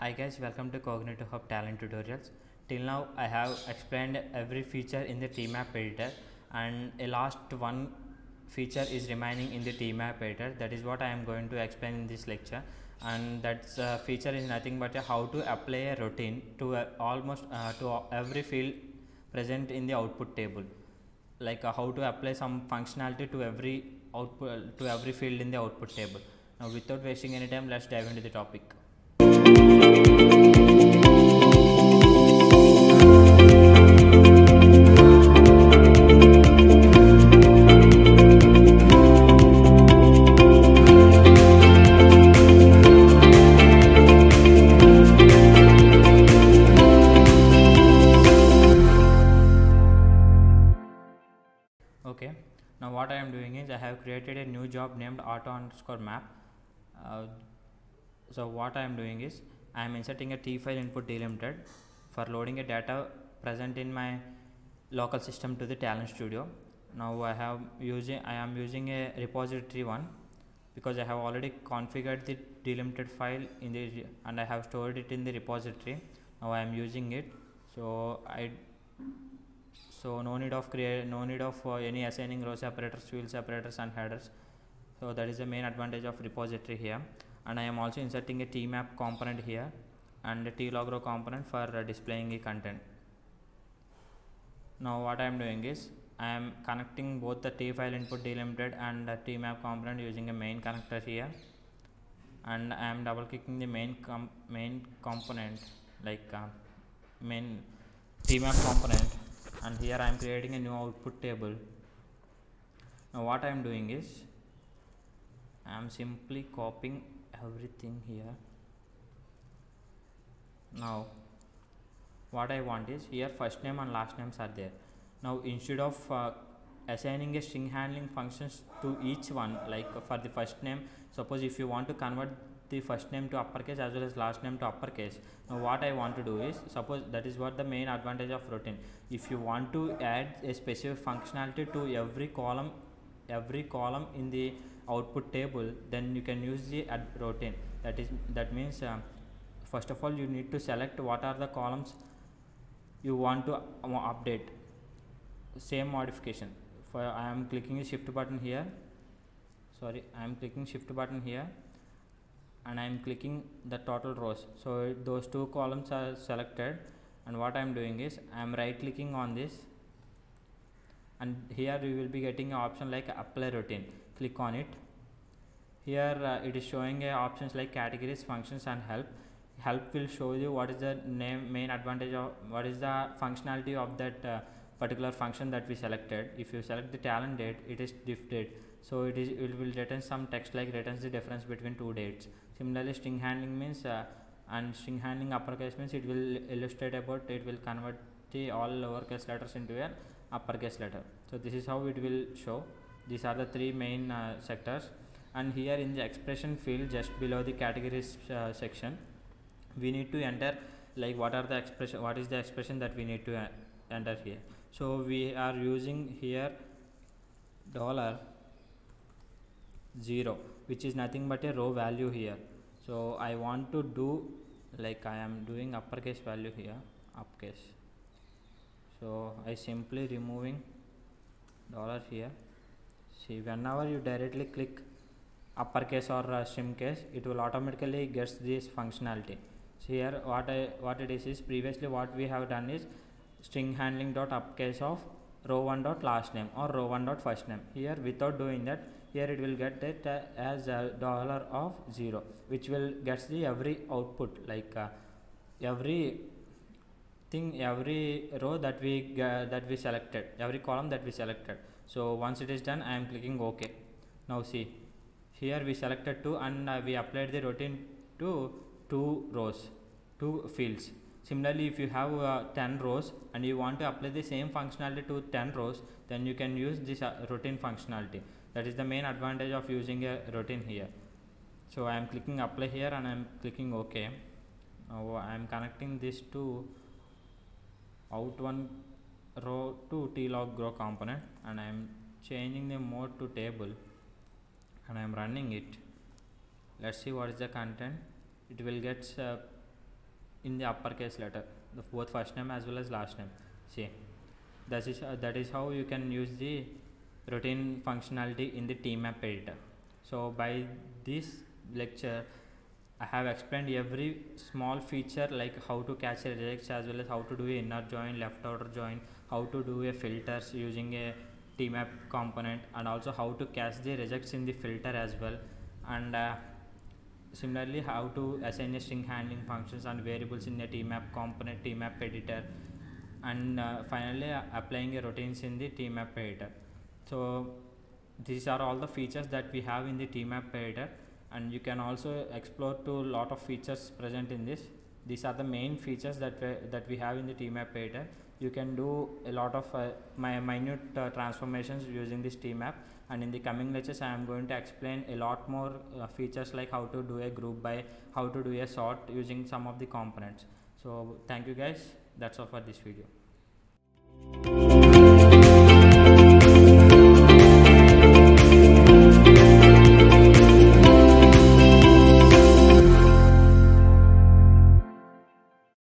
Hi guys, welcome to Cognitive Hub Talent Tutorials. Till now I have explained every feature in the tMap editor, and a last one feature is remaining in the tMap editor. That is what I am going to explain in this lecture, and that feature is nothing but how to apply a routine to almost to every field present in the output table, like how to apply some functionality to every output to every field in the output table. Now without wasting any time, let's dive into the topic. Okay, now what I am doing is I have created a new job named auto_map. uh, so what I am doing is I am inserting a t file input delimited for loading a data present in my local system to the Talend Studio. Now I am using a repository one because I have already configured the delimited file in the and I have stored it in the repository. Now I am using it, so no need of any assigning row separators, field separators and headers. So that is the main advantage of repository here. And I am also inserting a tMap component here and a tlog_row component for displaying the content. Now what I am doing is I am connecting both the t file input delimited and the tMap component using a main connector here, and I am double clicking the main component, like main tMap component, and here I am creating a new output table. Now what I am doing is I am simply copying everything here. Now what I want is here first name and last names are there. Now instead of assigning a string handling functions to each one, like for the first name, suppose if you want to convert the first name to uppercase as well as last name to uppercase, now what I want to do is, suppose that is what the main advantage of routine. If you want to add a specific functionality to every column in the output table, then you can use the add routine. That means first of all you need to select what are the columns you want to update. Same modification, for I am clicking the shift button here, I am clicking shift button here and I am clicking the total rows. So those two columns are selected, and what I am doing is I am right clicking on this, and here we will be getting an option like apply routine. Click on it. Here it is showing options like categories, functions and help will show you what is the main advantage of what is the functionality of that particular function that we selected. If you select the Talend date, it is diff date, so it will return some text like returns the difference between two dates. Similarly, string handling means and string handling uppercase means it will illustrate about, it will convert the all lowercase letters into an uppercase letter. So this is how it will show. These are the three main sectors, and here in the expression field just below the categories section, we need to enter like what is the expression that we need to enter here. So we are using here $0, which is nothing but a row value here. So I want to do like I am doing uppercase value here, uppercase. So I simply removing $ here. See, whenever you directly click uppercase or string case, it will automatically gets this functionality. So here what it is previously what we have done is string handling dot uppercase of row 1 dot last name or row 1 dot first name. Here without doing that, here it will get it as $0, which will gets the every output, like every row that we selected, every column that we selected. So once it is done, I am clicking OK. Now see, here we selected 2 and we applied the routine to 2 rows, 2 fields. Similarly, if you have 10 rows and you want to apply the same functionality to 10 rows, then you can use this routine functionality. That is the main advantage of using a routine here. So I am clicking apply here and I am clicking OK. Now I am connecting this to out1 row to tlog_row component, and I am changing the mode to table and I am running it. Let's see what is the content. It will get in the uppercase letter, the both first name as well as last name. See, that is how you can use the routine functionality in the tMap editor. So by this lecture I have explained every small feature, like how to catch a rejects as well as how to do a inner join, left outer join, how to do a filters using a tMap component, and also how to catch the rejects in the filter as well, and similarly how to assign a string handling functions and variables in a tMap component, tMap editor, and finally applying a routines in the tMap editor. So these are all the features that we have in the tMap editor, and you can also explore to lot of features present in this. These are the main features that we have in the tMap editor. You can do a lot of minute transformations using this tMap, and in the coming lectures I am going to explain a lot more features, like how to do a group by, how to do a sort using some of the components. So thank you guys, that's all for this video.